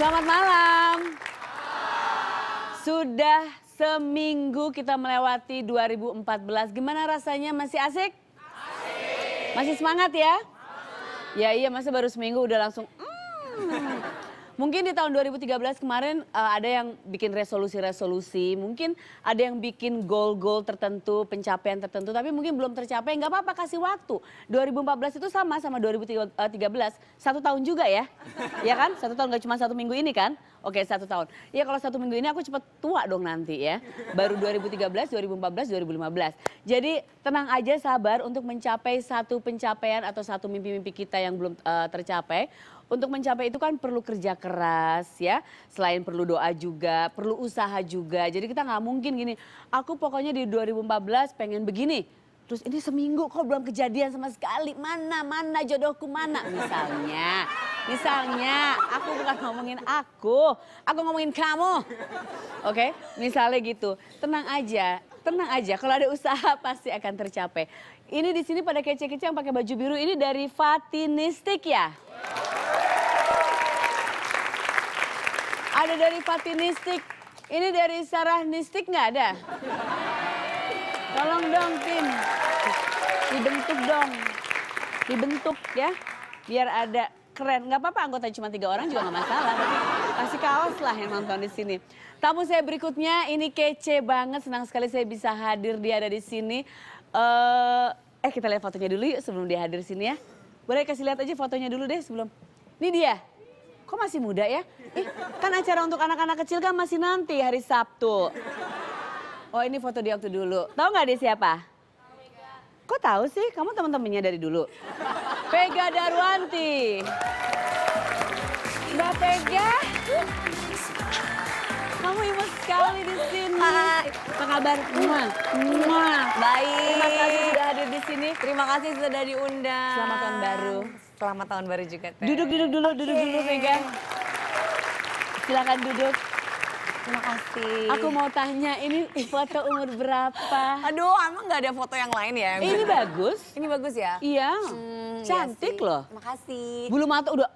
Selamat malam. Sudah seminggu kita melewati 2014. Gimana rasanya? Masih asik? Asik. Masih semangat ya? Ya iya, masa baru seminggu udah langsung Mungkin di tahun 2013 kemarin ada yang bikin resolusi-resolusi, mungkin ada yang bikin goal-goal tertentu, pencapaian tertentu, tapi mungkin belum tercapai, nggak apa-apa, kasih waktu. 2014 itu sama 2013, 1 tahun juga ya, ya kan? 1 tahun, nggak cuma 1 minggu ini kan? Oke, 1 tahun. Ya kalau 1 minggu ini aku cepet tua dong nanti ya. Baru 2013, 2014, 2015. Jadi tenang aja, sabar untuk mencapai satu pencapaian atau satu mimpi-mimpi kita yang belum tercapai. Untuk mencapai itu kan perlu kerja keras ya, selain perlu doa juga, perlu usaha juga. Jadi kita nggak mungkin gini, aku pokoknya di 2014 pengen begini. Terus ini seminggu kok belum kejadian sama sekali, mana jodohku mana. Misalnya aku bukan ngomongin aku ngomongin kamu. Oke, misalnya gitu, tenang aja kalau ada usaha pasti akan tercapai. Ini di sini pada kece-kece yang pakai baju biru ini dari Fatinistik ya? Ada dari Fatinistik, ini dari Sarah Nistik nggak ada? Tolong dong tim, dibentuk dong, dibentuk ya, biar ada keren. Nggak apa-apa anggota cuma 3 orang juga nggak masalah, tapi kasih kaos lah yang nonton di sini. Tamu saya berikutnya ini kece banget, senang sekali saya bisa hadir, dia ada di sini. Kita lihat fotonya dulu yuk sebelum dia hadir sini ya. Boleh kasih lihat aja fotonya dulu deh sebelum. Ini dia. Kok masih muda ya? Kan acara untuk anak-anak kecil kan masih nanti hari Sabtu. Oh ini foto dia waktu dulu. Tahu nggak dia siapa? Kok tahu sih? Kamu teman-temannya dari dulu. Vega Darwanti. Mbak Vega. Kamu imut sekali di sini. Hai. Apa kabar? Baik. Terima kasih sudah hadir di sini. Terima kasih sudah diundang. Selamat tahun baru. Selamat tahun baru juga, Teh. Duduk dulu Vega. Silakan duduk. Terima kasih. Aku mau tanya, ini foto umur berapa? Aduh, emang nggak ada foto yang lain ya? Ini bagus. Ini bagus ya? Iya, Iya cantik sih. loh. Makasih. Bulu mata udah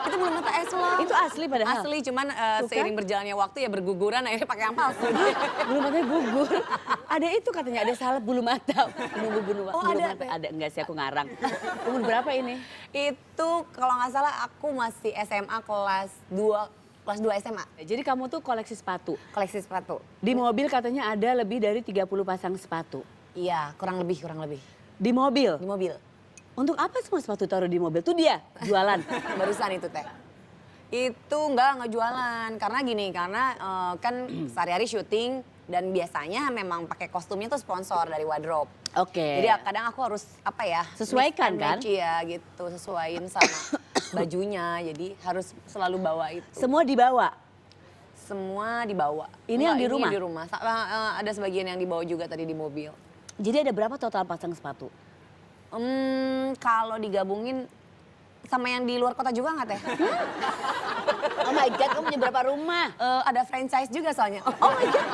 Itu belum mata es loh. Itu asli padahal. Asli, cuman seiring berjalannya waktu ya berguguran akhirnya pakai yang palsu. Bulu matanya gugur. Ada itu katanya, ada salep bulu mata. Nunggu bulu ada, mata. Ada, enggak sih aku ngarang. Umur berapa ini? Itu kalau nggak salah aku masih SMA kelas 2 SMA. Jadi kamu tuh koleksi sepatu. Koleksi sepatu. Di mobil katanya ada lebih dari 30 pasang sepatu. Iya, kurang lebih. Di mobil? Di mobil. Untuk apa semua sepatu taruh di mobil? Tuh dia, jualan. Barusan itu, Teh. Itu nggak jualan. Karena gini, kan sehari-hari syuting dan biasanya memang pakai kostumnya tuh sponsor dari wardrobe. Oke. Jadi kadang aku harus Sesuaikan mix and kan? match, iya gitu, sesuaiin sama bajunya. Jadi harus selalu bawa itu. Semua dibawa? Semua dibawa. Ini yang di rumah? Ini di rumah. Ada sebagian yang dibawa juga tadi di mobil. Jadi ada berapa total pasang sepatu? Kalau digabungin sama yang di luar kota juga nggak, Teh? Oh my God, kamu punya berapa rumah? Ada franchise juga soalnya. Oh my God,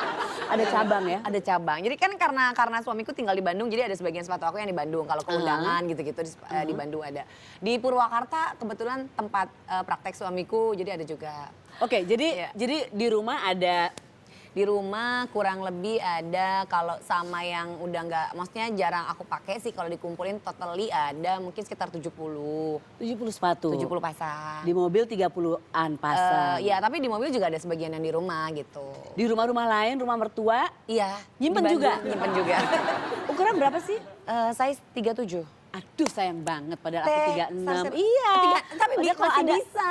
ada cabang ya? Ada cabang. Jadi kan karena suamiku tinggal di Bandung, jadi ada sebagian sepatu aku yang di Bandung. Kalau ke undangan gitu-gitu di Bandung ada. Di Purwakarta kebetulan tempat praktek suamiku, jadi ada juga. Oke, jadi di rumah ada. Di rumah kurang lebih ada, kalau sama yang udah nggak, maksudnya jarang aku pakai sih, kalau dikumpulin totally ada mungkin sekitar 70 sepatu? 70 pasang. Di mobil 30-an pasang? Iya, tapi di mobil juga ada sebagian yang di rumah gitu. Di rumah-rumah lain, rumah mertua? Iya. Nyimpen juga? Nyimpen juga. Ukuran berapa sih? Size 37. Aduh sayang banget, padahal aku 36. Iya. Tapi kalau masih ada, bisa.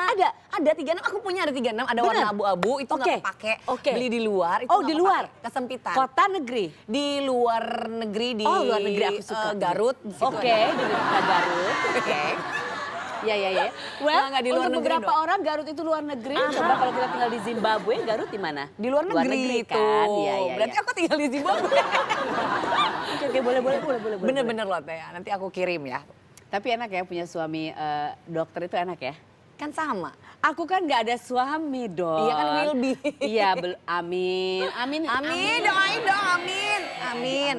Ada 36, aku punya ada 36, ada bener? warna abu-abu, itu nggak Oke. kepake. Oke. Beli di luar, itu Oh, nggak di luar? kepake. Kesempitan. Kota negeri? Di luar negeri, di luar negeri aku suka. Garut. di situ Oke, ada. di Garut. Oke. Ya. Well, Nggak di luar untuk negeri beberapa dong. orang Garut itu luar negeri. Coba kalau kita tinggal di Zimbabwe, Garut di mana? Di luar negeri kan? Iya. Berarti aku tinggal di Zimbabwe. Oke, boleh. Bener-bener loh, Teh. Nanti aku kirim ya. Tapi enak ya punya suami dokter itu enak ya? Kan sama. Aku kan nggak ada suami dong. Iya kan will be. Iya, amin. Amin, doain dong, amin. Amin.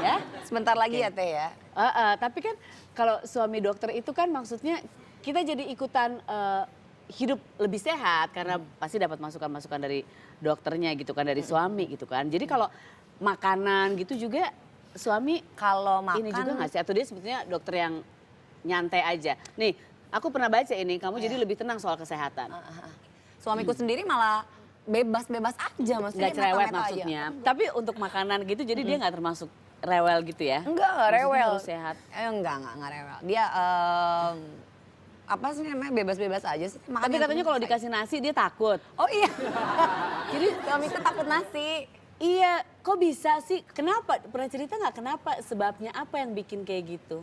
Ya, Sebentar lagi ya, Teh ya. tapi kan kalau suami dokter itu kan maksudnya kita jadi ikutan hidup lebih sehat karena pasti dapat masukan-masukan dari dokternya gitu kan, dari suami gitu kan. Jadi kalau makanan gitu juga suami Kalau makan ini juga nggak sih? Atau dia sebetulnya dokter yang nyantai aja? Nih, aku pernah baca ini, kamu jadi lebih tenang soal kesehatan. suamiku sendiri malah bebas-bebas aja, maksudnya Nggak cerewet meta-meta aja. maksudnya. Tapi untuk makanan gitu jadi dia nggak termasuk rewel gitu ya? Enggak Maksudnya rewel. harus sehat. Enggak rewel. Dia apa sih namanya bebas-bebas aja sih. Makan Tapi yang katanya kalau penting dikasih nasi dia takut. saya. Oh iya. Jadi suamiku takut nasi. Iya, kok bisa sih? Kenapa? Pernah cerita nggak kenapa? Sebabnya apa yang bikin kayak gitu?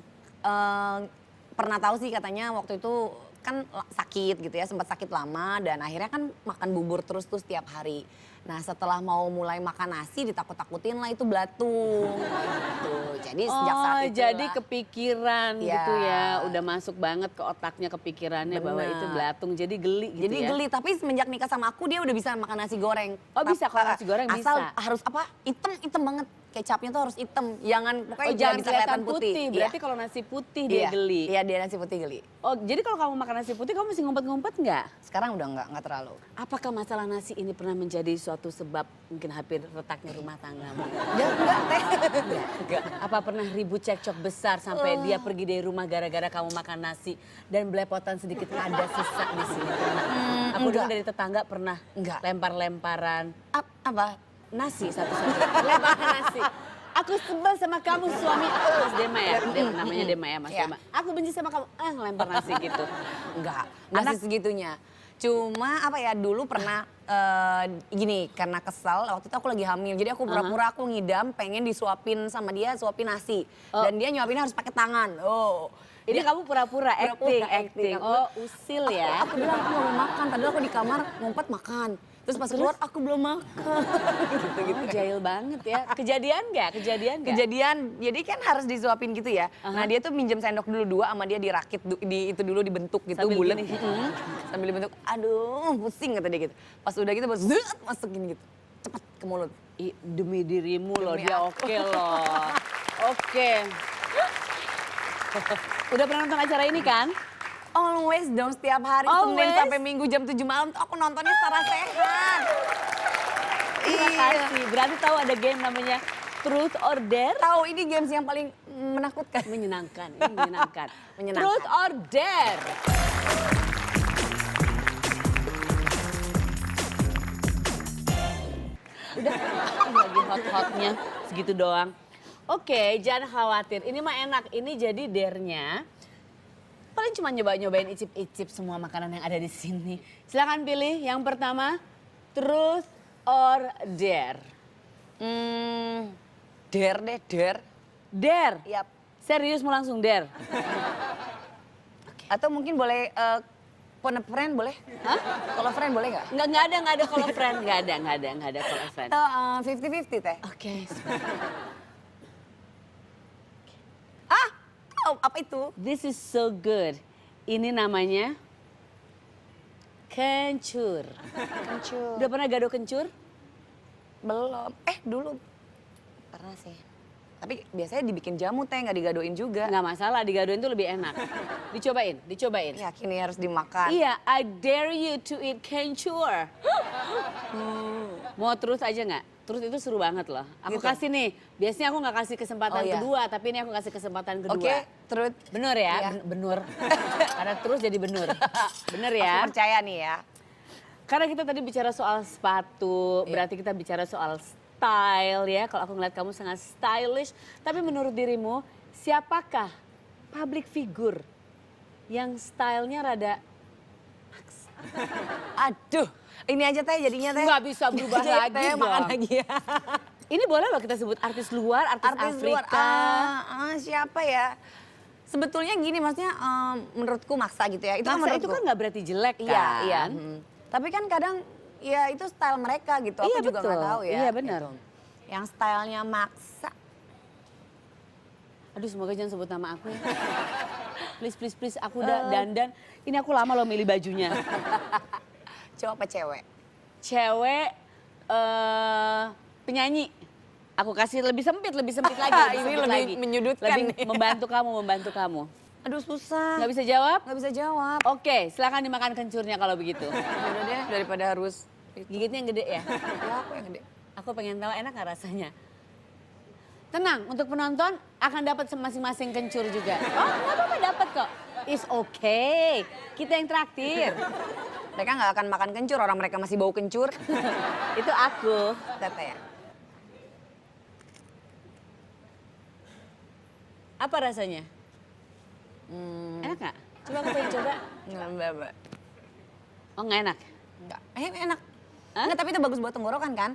Pernah tahu sih katanya waktu itu kan sakit gitu ya, sempat sakit lama dan akhirnya kan makan bubur terus tuh setiap hari. Nah setelah mau mulai makan nasi ditakut-takutin lah itu belatung gitu. Jadi sejak saat itu jadi kepikiran Ya. gitu ya, udah masuk banget ke otaknya kepikirannya bahwa Bener. itu belatung, jadi geli gitu jadi ya. geli, tapi semenjak nikah sama aku dia udah bisa makan nasi goreng. Oh, bisa, kalau nasi goreng asal bisa. harus apa? Hitam banget. Kecapnya tuh harus hitam. Jangan pokoknya Oh, jangan bisa kelihatan kelihatan putih. putih. Berarti Iya. kalau nasi putih dia Iya. geli. Iya, dia nasi putih geli. Oh, jadi kalau kamu makan nasi putih kamu masih ngumpet-ngumpet nggak? Sekarang udah enggak terlalu. Apakah masalah nasi ini pernah menjadi suatu sebab mungkin hampir retaknya rumah tanggamu? Ya, enggak teh. Enggak. Apa pernah ribut cekcok besar sampai dia pergi dari rumah gara-gara kamu makan nasi dan belepotan sedikit ada sisa di sini? Aku dengar enggak. dari tetangga pernah Enggak. lempar-lemparan Apa? nasi satu-satu. Lemparan nasi. Aku sebel sama kamu suami Mas Dema ya, namanya Dema ya Mas Iya. Dema. Aku benci sama kamu, ngelempar nasi gitu. Enggak Anak- segitunya. Cuma apa ya dulu pernah gini karena kesal waktu itu aku lagi hamil. Jadi aku pura-pura aku ngidam pengen disuapin sama dia suapin nasi. Dan dia nyuapinnya harus pakai tangan. Oh. Ini kamu pura-pura acting. acting. Oh, usil ya. Aku bilang aku belum makan, padahal aku di kamar ngumpet makan. Terus pas keluar aku belum makan. Gitu-gitu. Oh, jahil banget ya. Kejadian nggak? Kejadian, jadi kan harus disuapin gitu ya. Nah dia tuh minjem sendok dulu 2 sama dia dirakit, itu dulu dibentuk gitu Sambil bulet. gini. Sambil dibentuk, aduh pusing kata dia gitu. Pas udah gitu pas zut, masukin gitu, cepet ke mulut. Demi dirimu loh, Demi dia aku. oke loh. Oke. Udah pernah nonton acara ini kan? Always dong setiap hari Senin Always? sampai Minggu jam 7 malam tuh aku nontonnya secara sehat. Terima kasih. Berarti tahu ada game namanya Truth or Dare? Tahu ini games yang paling menakutkan. Menyenangkan, ini menyenangkan. Menyenangkan. Truth or Dare? Udah, ini lagi hot-hotnya segitu doang. Oke, jangan khawatir. Ini mah enak. Ini jadi dare-nya. Paling cuma nyobain icip-icip semua makanan yang ada di sini. Silakan pilih. Yang pertama, truth or dare. Dare deh, dare. Dare. Yap. Serius mau langsung dare? Atau mungkin boleh phone a friend boleh? Hah? Kalau friend boleh nggak? Nggak ada kalau friend. Nggak ada kalau friend. Atau 50-50 teh? Oke. Ah, oh, apa itu? This is so good. Ini namanya kencur. Kencur. Udah pernah gado kencur? Belum. Dulu. Pernah sih. Tapi biasanya dibikin jamu teh, nggak digadoin juga. Nggak masalah, digadoin tuh lebih enak. Dicobain. Yakin ini harus dimakan. Iya, I dare you to eat kencur. Mau terus aja nggak? Terus itu seru banget loh. Aku Gitu. kasih nih, biasanya aku nggak kasih kesempatan Oh, iya. kedua, tapi ini aku kasih kesempatan kedua. Oke, terus. Bener ya? Iya. Bener. Karena terus jadi bener. Bener ya? Aku percaya nih ya. Karena kita tadi bicara soal sepatu, Iya. berarti kita bicara soal style ya. Kalau aku ngeliat kamu sangat stylish. Tapi menurut dirimu, siapakah public figure yang stylenya rada Aduh, ini aja teh jadinya teh. nggak bisa berubah Jadi lagi teh, dong. makan lagi ya. Ini boleh loh kita sebut artis luar, artis, Artis luar, Afrika. siapa ya? Sebetulnya gini maksudnya menurutku maksa gitu ya. Itu kan Maksa itu menurutku. kan nggak berarti jelek kan? Iya, iya. Tapi kan kadang ya itu style mereka gitu. Aku Iya, juga nggak betul. tahu ya. Iya, benar. gitu. Yang stylenya maksa. Aduh semoga jangan sebut nama aku ya. Please, aku udah dandan. Ini aku lama loh milih bajunya. Cowok apa cewek? Cewek penyanyi. Aku kasih lebih sempit lagi. Ini sempit lebih menyudutkan Lebih nih. membantu kamu. Aduh susah. Nggak bisa jawab? Nggak bisa jawab. Oke, silakan dimakan kencurnya kalau begitu. Udah deh, daripada harus Gigitnya yang gede ya? ya aku yang gede. Aku pengen tahu enak nggak rasanya. Tenang, untuk penonton akan dapat masing-masing kencur juga. Oh, nggak apa-apa dapat kok. It's okay. Kita yang traktir. Mereka nggak akan makan kencur, orang mereka masih bau kencur. Itu aku. Tete ya. Apa rasanya? Enak nggak? Coba aku pengen coba. Nggak. Oh nggak enak? Enggak. Enak. Hah? Enggak, tapi itu bagus buat tenggorokan kan?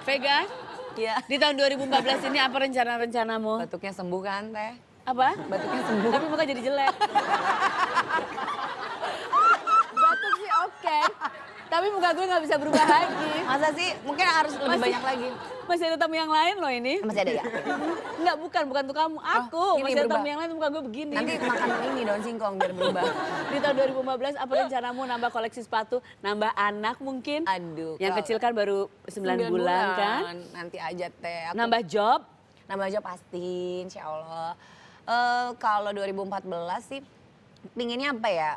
Vega, Iya. di tahun 2014 ini apa rencana-rencanamu? Batuknya sembuh kan, Teh? Apa? Batuknya sembuh. Tapi muka jadi jelek. Batuk sih oke. Tapi muka gue nggak bisa berubah lagi. Masa sih? Mungkin harus lebih banyak lagi. Masih ada tamu yang lain loh ini. Masih ada ya? Enggak, bukan untuk kamu. Aku. ini Masih ada berubah. tamu yang lain muka gue begini. Nanti makan ini daun singkong biar berubah. Di tahun 2015 apa rencanamu nambah koleksi sepatu, nambah anak mungkin? Aduh. Yang kalau kecil kan baru 9 bulan kan? Nanti aja, Teh. Aku Nambah job? nambah aja pasti, insya Allah. Kalau 2014 sih pinginnya apa ya?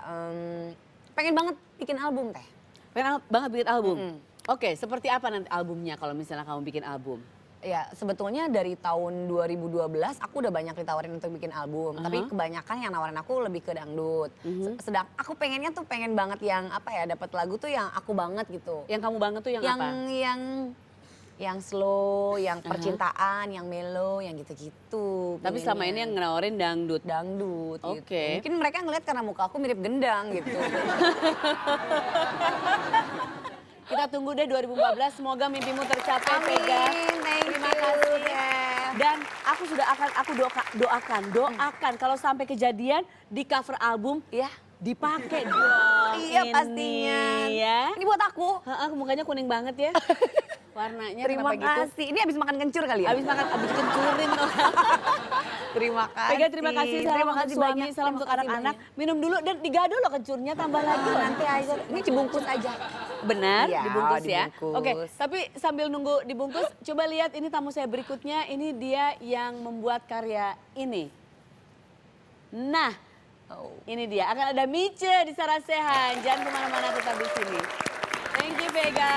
Pengen banget bikin album, Teh. Pengen banget bikin album? Mm-mm. Oke, seperti apa nanti albumnya kalau misalnya kamu bikin album? Ya sebetulnya dari tahun 2012 aku udah banyak ditawarin untuk bikin album. Tapi kebanyakan yang nawarin aku lebih ke dangdut. Sedang aku pengennya tuh pengen banget yang apa ya, dapat lagu tuh yang aku banget gitu. Yang kamu banget tuh yang apa? Yang slow, yang percintaan, yang mellow, yang gitu-gitu. Tapi selama ini yang nawarin dangdut. dangdut gitu. Oke. Mungkin mereka ngeliat karena muka aku mirip gendang gitu. Kita tunggu deh 2014, semoga mimpimu tercapai, Vega. Thank Terima you, kasih. Teh. Dan aku doakan kalau sampai kejadian di cover album Ya. dipakai dong. Iya ini, pastinya. Ya. Ini buat aku. Heeh, mukanya kuning banget ya. Warnanya Terima kenapa gitu? kasih. Ini habis makan kencur kali ya? Abis kencurin loh. Terima kasih. Vega terima kasih, salam Terima untuk kasih suami, banyak. salam Terima untuk kasih anak-anak. banyak. Minum dulu dan digado loh kencurnya, tambah lagi loh. Nanti aja. Ini dibungkus aja. Benar, Iya, dibungkus ya. dibungkus. Oke, tapi sambil nunggu dibungkus, coba lihat ini tamu saya berikutnya. Ini dia yang membuat karya ini. Nah, ini dia. Akan ada Mice di Sarasehan. Jangan kemana-mana, tetap di sini. Thank you, Vega.